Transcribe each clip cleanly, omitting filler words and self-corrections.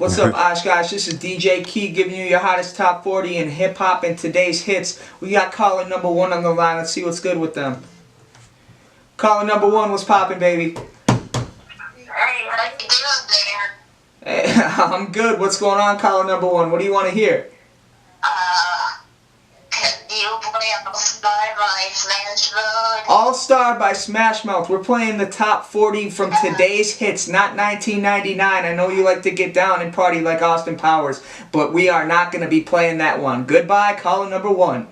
What's up, Oshkosh? This is DJ Keag giving you your hottest top 40 in hip hop and today's hits. We got caller number 1 on the line. Let's see what's good with them. Caller number 1, what's poppin', baby? Hey, how you doing there? Hey, I'm good. What's going on, caller number 1? What do you want to hear? Can you play All Star by Smash Mouth? All Star by Smash Mouth. We're playing the top 40 from today's hits, not 1999. I know you like to get down and party like Austin Powers, but we are not going to be playing that one. Goodbye, caller number 1.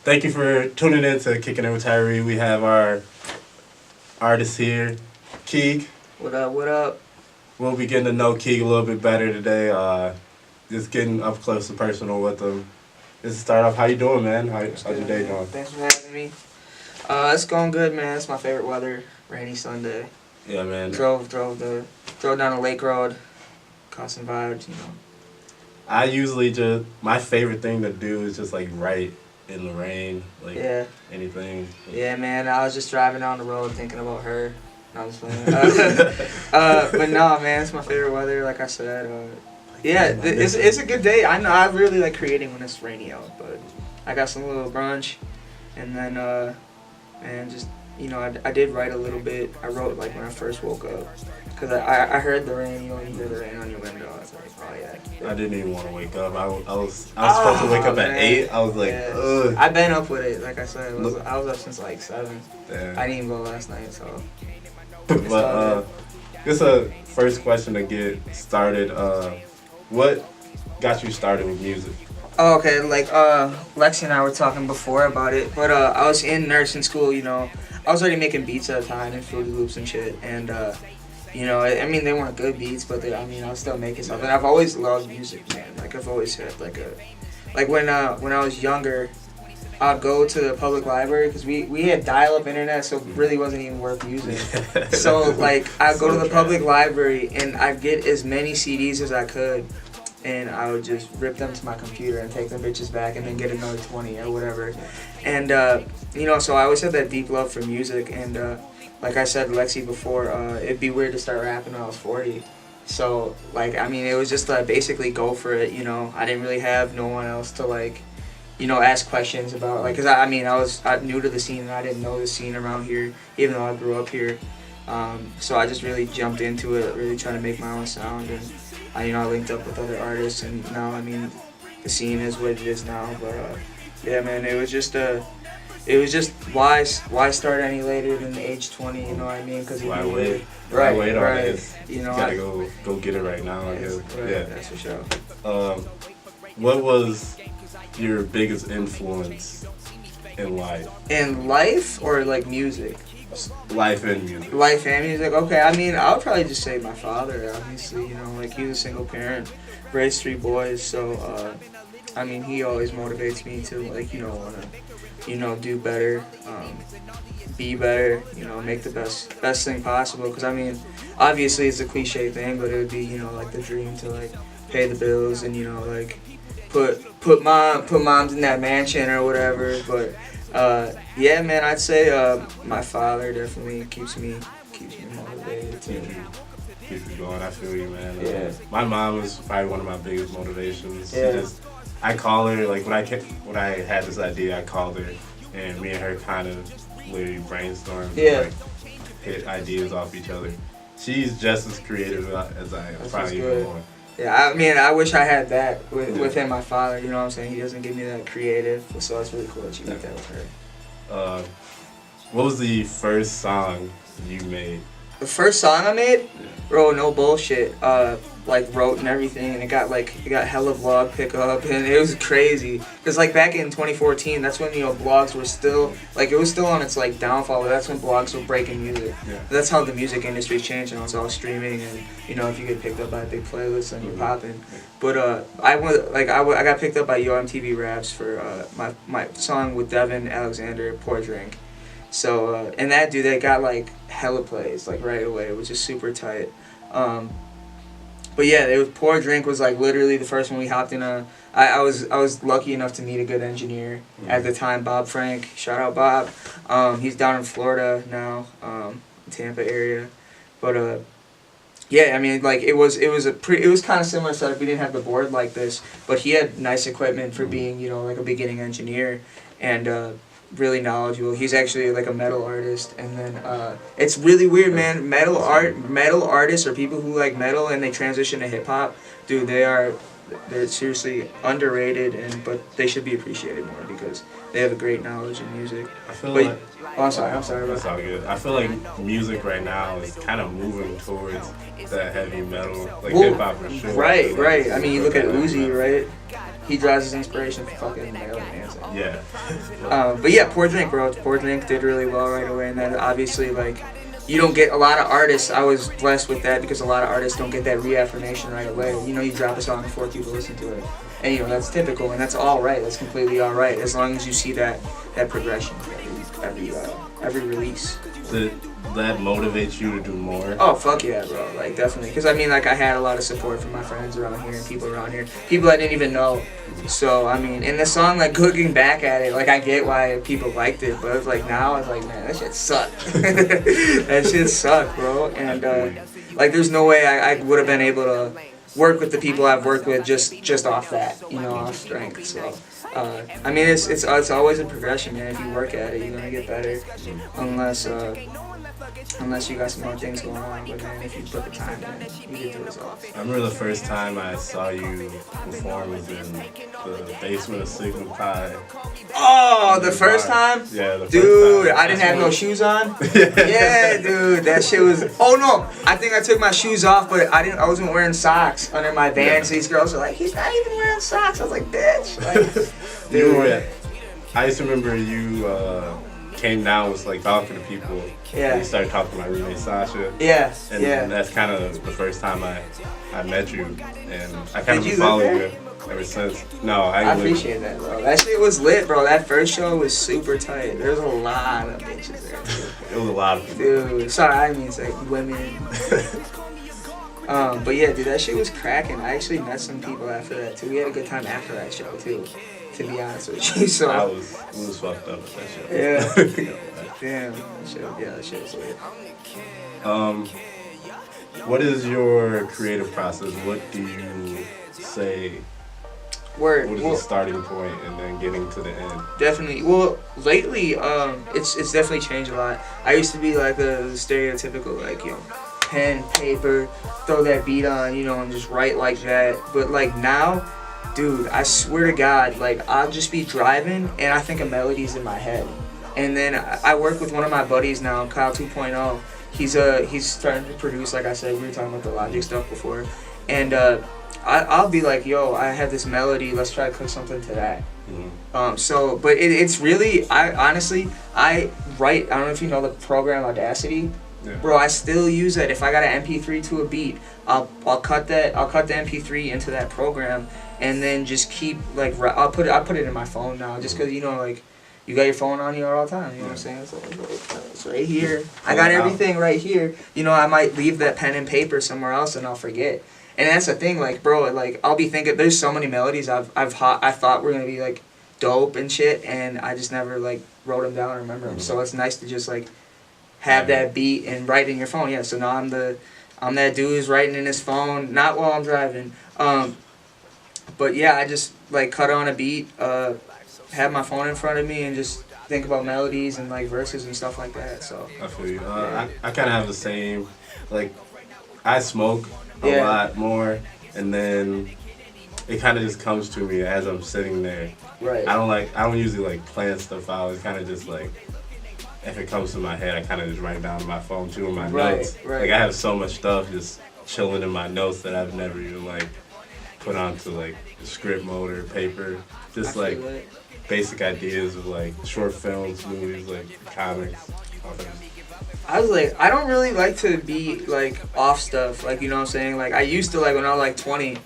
Thank you for tuning in to Kickin It with Tyree. We have our artist here, Keag. What up, what up? We'll be getting to know Keag a little bit better today. Just getting up close and personal with him. Just to start off, how you doing, man? How's your day going? Thanks for having me. It's going good, man. It's my favorite weather. Rainy Sunday. Yeah, man. Drove down a lake road. Caught some vibes, you know. I usually my favorite thing to do is just like write in the rain, like anything. Yeah, man. I was just driving down the road thinking about her. No, I'm just playing. But no, man, it's my favorite weather. Like I said, it's a good day. I know I really like creating when it's rainy out. But I got some little brunch, and then man, just I did write a little bit. I wrote like when I first woke up, cause I heard the rain. You hear the rain on your window. I was like, oh yeah. I didn't even want to wake up. I was supposed to wake up at 8. I was like, ugh. I've been up with it. Like I said, I was up since like 7. Damn. I didn't even go last night, so. But just a first question to get started. What got you started with music? Oh, okay, like Lexi and I were talking before about it, but I was in nursing school. I was already making beats at the time and Fruity Loops and shit, and I mean they weren't good beats, but I was still making something. I've always loved music, man. Like I've always had like when I was younger, I'd go to the public library because we had dial-up internet, so it really wasn't even worth using. So like I'd go to the public library and I'd get as many CDs as I could, and I would just rip them to my computer and take them bitches back and then get another 20 or whatever. And so I always had that deep love for music, and like I said to Lexi before, it'd be weird to start rapping when I was 40. So like it was just basically go for it. I didn't really have no one else to ask questions about, like, because I was new to the scene and I didn't know the scene around here, even though I grew up here. So I just really jumped into it, really trying to make my own sound, and I linked up with other artists, and now the scene is what it is now. But yeah, man, it was just why start any later than age 20? You know what I mean? Because why wait? Right. On it. You gotta go get it right now. I guess. Right, yeah, that's for sure. What was your biggest influence in life? In life or like music? Life and music. Life and music. Okay, I would probably just say my father. Obviously, he's a single parent, raised 3 boys. So, he always motivates me to wanna, do better, be better. Make the best thing possible. Because obviously it's a cliche thing, but it would be like the dream to pay the bills and put moms in that mansion or whatever. But yeah, man, I'd say my father definitely keeps me motivated too. Keep you going. I feel you, man. Yeah. My mom was probably one of my biggest motivations. Yeah. I call her when I had this idea. I called her, and me and her kind of literally brainstormed. Yeah. Hit ideas off each other. She's just as creative as I am. That's probably good. even more. Yeah, I wish I had that within my father. You know what I'm saying? He doesn't give me that creative, so it's really cool that you got that with her. What was the first song you made? The first song I made, Yeah. bro, no bullshit. Wrote and everything, and it got hella vlog pickup, and it was crazy. Cause back in 2014, that's when blogs were still it was still on its downfall. But that's when blogs were breaking music. Yeah. That's how the music industry changed, and it's all streaming, and if you get picked up by a big playlist, then you're popping. But I got picked up by Yo MTV Raps for my song with Devin Alexander, Pour Drink. So and that dude, they got hella plays right away, which is super tight. But yeah, it was Pour Drink was like literally the first one we hopped in a. I was lucky enough to meet a good engineer at the time, Bob Frank. Shout out Bob. He's down in Florida now, Tampa area, but yeah, I mean like it was kind of similar setup. We didn't have the board like this, but he had nice equipment for being like a beginning engineer, and really knowledgeable. He's actually like a metal artist, and then it's really weird, man. Metal artists or people who like metal and they transition to hip hop, dude. They're seriously underrated, but they should be appreciated more because they have a great knowledge in music. I feel But, like I'm sorry. that's all good. I feel like music right now is kind of moving towards that heavy metal, like hip hop for sure. Right. I mean, you look at Uzi, right? He draws his inspiration from fucking Marilyn Manson. Yeah. But yeah, Pour Drink, bro. Pour Drink did really well right away, and then obviously like. You don't get a lot of artists. I was blessed with that because a lot of artists don't get that reaffirmation right away. You drop a song before people listen to it, and that's typical, and that's all right. That's completely all right as long as you see that progression every release. That motivates you to do more. Oh fuck yeah, bro! Like definitely, because I mean, like I had a lot of support from my friends around here and people around here, people I didn't even know. So I mean, in the song, like looking back at it, like I get why people liked it, but it's like now it's like, man, that shit sucked. That shit sucked, bro. And like, there's no way I would have been able to work with the people I've worked with just off that, off strength. So. I mean, it's always a progression, man. If you work at it, you're gonna get better, unless you got some more things going on. But man, if you put the time in, you get the results. I remember the first time I saw you perform was in the basement of Sigma Pi. Oh, the first time? Yeah, the dude, first time. I didn't have no shoes on. Yeah, dude, that shit was. Oh no, I think I took my shoes off, but I wasn't wearing socks under my Vans. So these girls were like, he's not even wearing socks. I was like, bitch. Like, dude. I used to remember you came down was like talking to people. Yeah. And you started talking to my roommate Sasha. Yeah. And that's kind of the first time I met you, and I kind Did of you followed live you ever since. No, I appreciate that, bro. That shit was lit, bro. That first show was super tight. There's a lot of bitches there, too. It was a lot of people. Dude, sorry, I didn't mean to say women. But yeah, dude, that shit was cracking. I actually met some people after that, too. We had a good time after that show, too, to be honest with you. So I was fucked up with that show. Yeah. Damn. That shit was lit. What is your creative process? What do you say? Word. What is the starting point and then getting to the end? Definitely. Well, lately, it's definitely changed a lot. I used to be like a stereotypical, like, pen, paper, throw that beat on, and just write like that. But like now, dude, I swear to God, like I'll just be driving and I think of melodies in my head. And then I work with one of my buddies now, Kyle 2.0. He's starting to produce, like I said, we were talking about the Logic stuff before. And I'll be like, yo, I have this melody, let's try to cook something to that. Mm-hmm. But it's really, I write, I don't know if you know the program Audacity. Yeah. Bro, I still use that. If I got an MP3 to a beat, I'll cut the MP3 into that program, and then just keep like I'll put it in my phone now, just because like you got your phone on you all the time. You know what I'm saying? So it's right here. I got everything right here. I might leave that pen and paper somewhere else, and I'll forget. And that's the thing, like bro, like I'll be thinking there's so many melodies I thought were gonna be like dope and shit, and I just never like wrote them down or remember them. Mm-hmm. So it's nice to just like have that beat and write in your phone. Yeah, so now I'm that dude who's writing in his phone, not while I'm driving. But yeah, I just like cut on a beat, have my phone in front of me and just think about melodies and like verses and stuff like that. So I feel you. I kind of have the same, like I smoke a lot more, and then it kind of just comes to me as I'm sitting there. Right. I don't usually like plan stuff out. It's kind of just like, if it comes to my head, I kind of just write it down on my phone too, in my notes. Right. Like I have so much stuff just chilling in my notes that I've never even like put onto like script mode or paper. Just like basic ideas of like short films, movies, like comics. I was like, I don't really like to be like off stuff. Like, you know what I'm saying? Like I used to, like when I was like 20,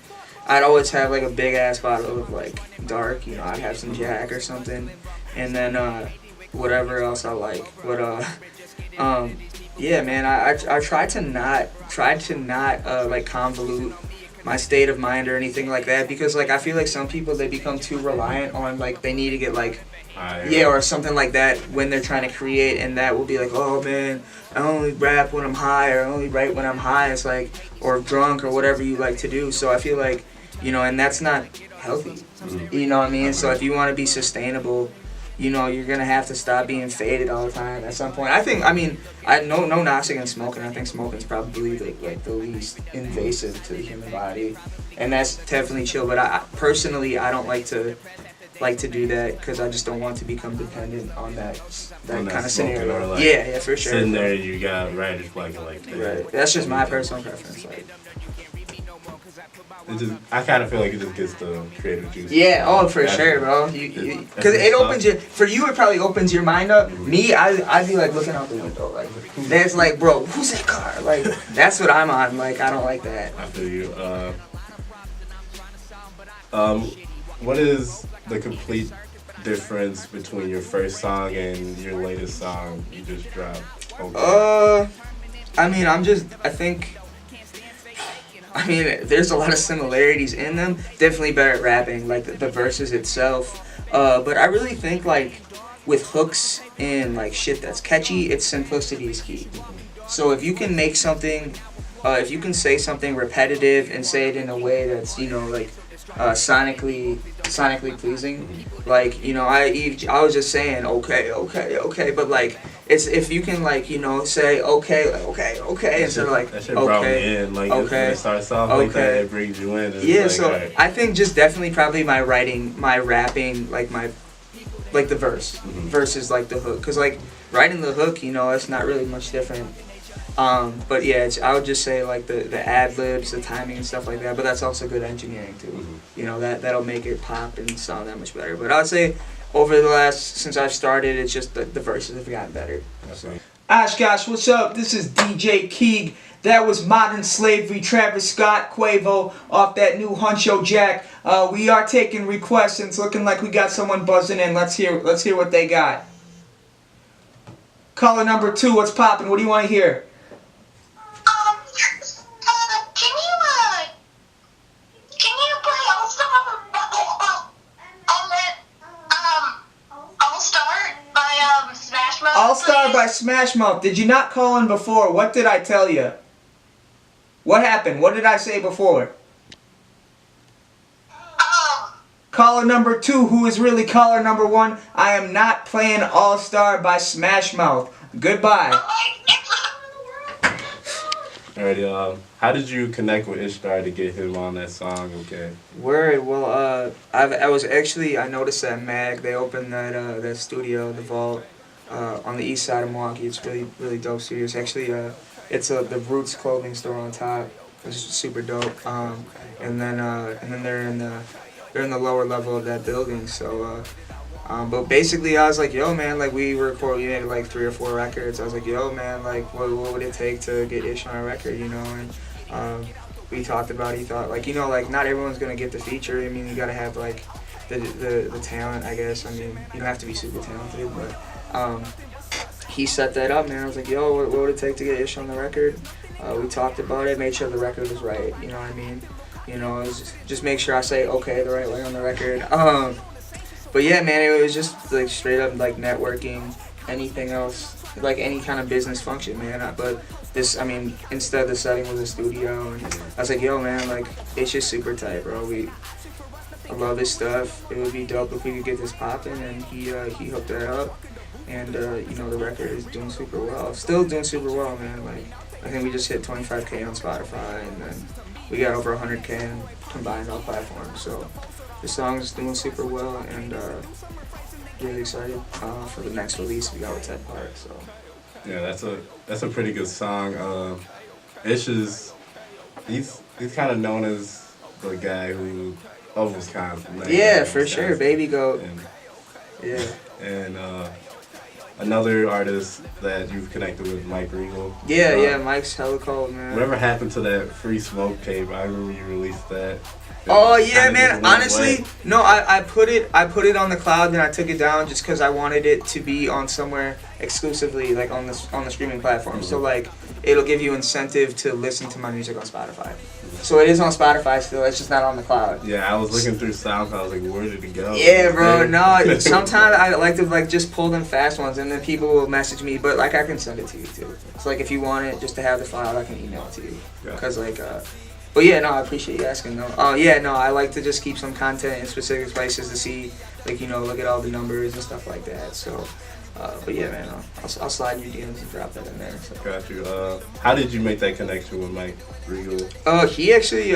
I'd always have like a big ass bottle of like dark. I'd have some Jack or something, and then whatever else I like. But yeah, man, I try to not like convolute my state of mind or anything like that, because like I feel like some people, they become too reliant on like they need to get like or something like that when they're trying to create, and that will be like, oh man, I only rap when I'm high, or I only write when I'm high. It's like, or drunk, or whatever you like to do. So I feel like, you know, and that's not healthy. You know what I mean? So if you want to be sustainable, you know, you're gonna have to stop being faded all the time at some point. I mean, I no knocks against smoking. I think smoking's probably like the least invasive to the human body, and that's definitely chill. But I personally, I don't like to do that, because I just don't want to become dependent on that kind of scenario. Like yeah, for sure. Sitting there, you got writer's block like that. Right. That's just my personal preference. Like, I kind of feel like it just gets the creative juice. Yeah, oh, for sure, bro. Because it opens your, for you, it probably opens your mind up. Me, I'd be like looking out the window, like, that's like, bro, who's that car? Like, that's what I'm on. Like, I don't like that. I feel you. What is the complete difference between your first song and your latest song you just dropped? I mean, I mean, there's a lot of similarities in them. Definitely better at rapping, like the verses itself. But I really think, like, with hooks and like shit that's catchy, it's simplicity is key. So if you can make something, if you can say something repetitive and say it in a way that's, you know, like sonically pleasing, like, you know, I was just saying okay, but like, it's if you can, like, you know, say okay instead of like that shit brought me in, like, when it starts off like that, it brings you in. Yeah, like, so right. I think just definitely probably my rapping, like the verse versus like the hook, because like writing the hook, you know, it's not really much different. But yeah, I would just say like the ad libs, the timing and stuff like that. But that's also good engineering too. You know, that'll make it pop and sound that much better. But I'd say over the since I've started, it's just the verses have gotten better. So. Oshkosh, what's up? This is DJ Keag. That was Modern Slavery, Travis Scott, Quavo, off that new Huncho Jack. We are taking requests, and it's looking like we got someone buzzing in. Let's hear what they got. Caller number 2, what's poppin'? What do you want to hear? Can you play All Star by Smash Mouth? All Star by Smash Mouth. Did you not call in before? What did I tell you? What happened? What did I say before? Caller number 2, who is really caller number 1, I am not playing All Star by Smash Mouth. Goodbye. Alrighty, how did you connect with Ishtar to get him on that song? Okay. Word. Well, I noticed that Mag, they opened that studio, the Vault, on the east side of Milwaukee. It's really dope studio. It's actually it's the Roots clothing store on top. It's super dope. And then they're in the lower level of that building. So, but basically I was like, yo man, like we made like 3 or 4 records. I was like, yo man, like what would it take to get Ish on a record, you know? And we talked about it. He thought, like, you know, like not everyone's gonna get the feature. I mean, you gotta have like the talent, I guess. I mean, you don't have to be super talented, but he set that up, man. I was like, yo, what would it take to get Ish on the record? We talked about it, made sure the record was right, you know what I mean? You know, it was just make sure I say okay the right way on the record. But yeah, man, it was just like straight up like networking, anything else, like any kind of business function, man. But this, I mean, instead the setting was a studio, and I was like, yo, man, like it's just super tight, bro. I love this stuff. It would be dope if we could get this popping, and he hooked that up, and you know, the record is doing super well. Still doing super well, man. Like I think we just hit 25K on Spotify, and then we got over 100K combined all platforms. So the song is doing super well, and really excited for the next release we got with Ted Park. So yeah, that's a pretty good song. Ish is he's kind of known as the guy who almost kind of yeah, for sure, baby goat. Yeah. And another artist that you've connected with, Mike Regal. Yeah, Mike's hella cold, man. Whatever happened to that Free Smoke tape? I remember you released that. Oh yeah, man. Honestly, no, I put it on the cloud, then I took it down just because I wanted it to be on somewhere exclusively, like on the streaming platform. So like, it'll give you incentive to listen to my music on Spotify. So it is on Spotify still, it's just not on the cloud. Yeah, I was looking through SoundCloud, I was like, where did it go? Yeah, bro, no, sometimes I like to like just pull them fast ones and then people will message me, but like I can send it to you too. So like if you want it, just to have the file, I can email it to you. Cause like, but yeah, no, I appreciate you asking though. Oh yeah, no, I like to just keep some content in specific places to see, like, you know, look at all the numbers and stuff like that. So, but yeah, man, I'll slide your DMs and drop that in there. So. Got you. How did you make that connection with Mike Regal? He actually,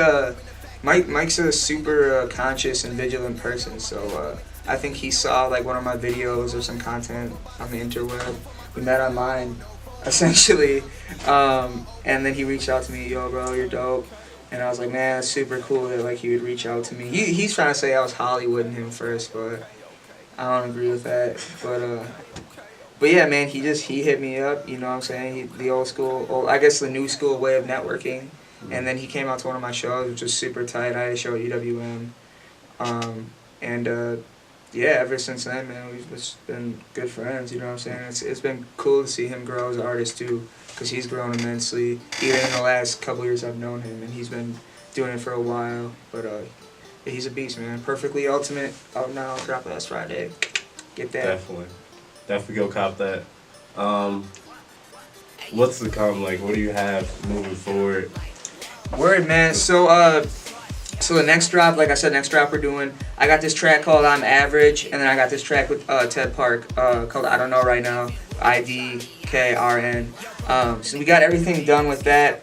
Mike's a super conscious and vigilant person. So I think he saw like one of my videos or some content on the interweb. We met online, essentially, and then he reached out to me, yo, bro, you're dope. And I was like, man, that's super cool that like he would reach out to me. He's trying to say I was Hollywooding him first, but I don't agree with that. But yeah, man, he hit me up. You know what I'm saying? The old school, I guess the new school way of networking. And then he came out to one of my shows, which was super tight. I had a show at UWM, yeah, ever since then, man, we've just been good friends. You know what I'm saying? It's been cool to see him grow as an artist too. Because he's grown immensely, even in the last couple years I've known him, and he's been doing it for a while. But he's a beast, man. Perfectly Ultimate out now, drop last Friday. Get that. Definitely go cop that. What's to come? Like, what do you have moving forward? Word, man. So the next drop, like I said, we're doing. I got this track called I'm Average, and then I got this track with Ted Park called I Don't Know Right Now, IDKRN. So we got everything done with that.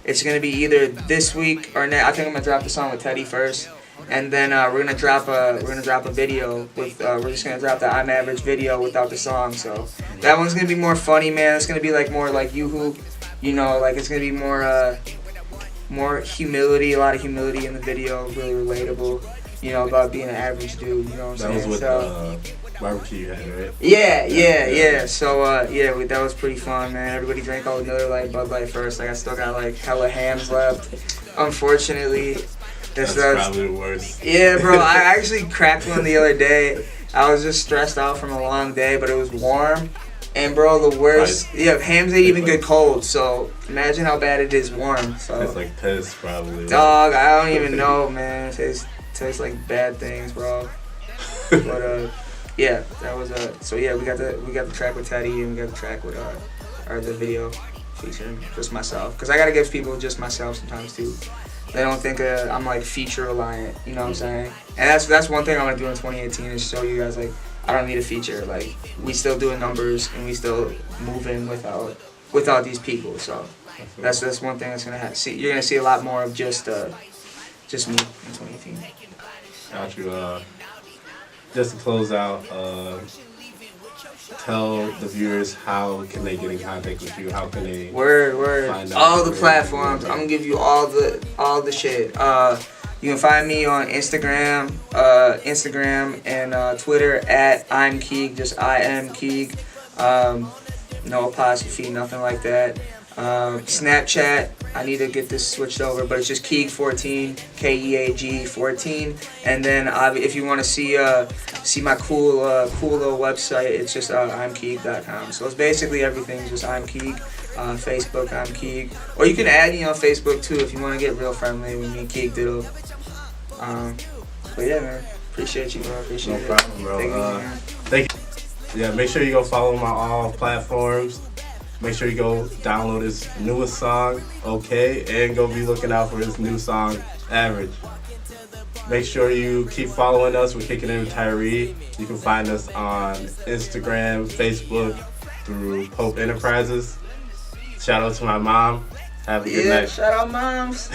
It's gonna be either this week or next. I think I'm gonna drop the song with Teddy first, and then we're gonna drop a video with. We're just gonna drop the I'm Average video without the song. So that one's gonna be more funny, man. It's gonna be like more like Yoo-Hoo, you know, like it's gonna be more humility, a lot of humility in the video, really relatable. You know, about being an average dude. You know what I'm saying? That was with barbecue you had, right? Yeah. So that was pretty fun, man. Everybody drank all the Miller Lite, Bud Light first. Like I still got like hella hams left. Unfortunately, that's probably the worst. Yeah, bro. I actually cracked one the other day. I was just stressed out from a long day, but it was warm. And bro, the worst. Yeah, hams ain't even good cold. So imagine how bad it is warm. So it's like piss, probably. Dog, I don't even know, man. It tastes like bad things, bro. But yeah, that was so yeah, we got the track with Teddy, and we got the track with the video featuring just myself, because I gotta give people just myself sometimes too. They don't think I'm like feature reliant, you know what I'm saying? And that's one thing I'm gonna do in 2018 is show you guys like I don't need a feature. Like we still doing numbers and we still moving without these people. So that's one thing that's gonna happen. You're gonna see a lot more of just me in 2018. Got you. Just to close out, tell the viewers how can they get in contact with you? How can they find out all the platforms? I'm gonna give you all the shit. You can find me on Instagram and Twitter at I'm Keag, just I am Keag. No apostrophe, nothing like that. Snapchat, I need to get this switched over, but it's just Keag14, Keag 14. And then if you want to see my cool little website, it's just imkeag.com. So it's basically everything, just I'm Keag. Facebook, I'm Keag. Or you can add me on Facebook too if you want to get real friendly with me, Keag Diddle. But yeah, man, appreciate you, bro. Appreciate it. No problem, bro. Thank you. Yeah, make sure you go follow him on all platforms. Make sure you go download his newest song, Okay, and go be looking out for his new song, Average. Make sure you keep following us. We're Kickin It with Tyree. You can find us on Instagram, Facebook, through Pope Enterprises. Shout out to my mom. Have a good night. Shout out moms.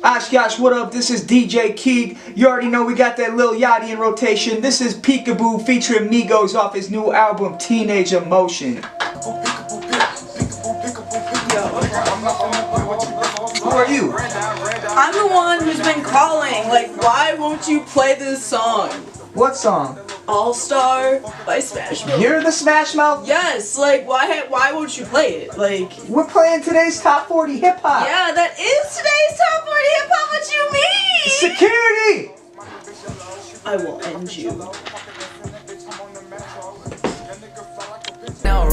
Oshkosh, what up? This is DJ Keag. You already know we got that Lil Yachty in rotation. This is Peekaboo featuring Migos off his new album, Teenage Emotion. Who are you? I'm the one who's been calling. Like, why won't you play this song? What song? All Star by Smash Mouth. You're the Smash Mouth? Yes, like, why won't you play it? Like, we're playing today's Top 40 Hip Hop. Yeah, that is today's Top 40 Hip Hop. What you mean? Security! I will end you. Now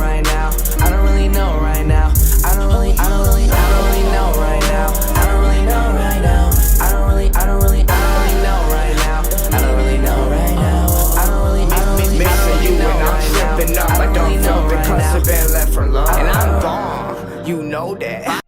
know right now. I don't really know right now. I don't really know right now. I don't really know right now. I don't really know right now. I don't really Missing you when I'm tripping up. I don't feel know because right I've been left alone. now. And I'm gone, you know that.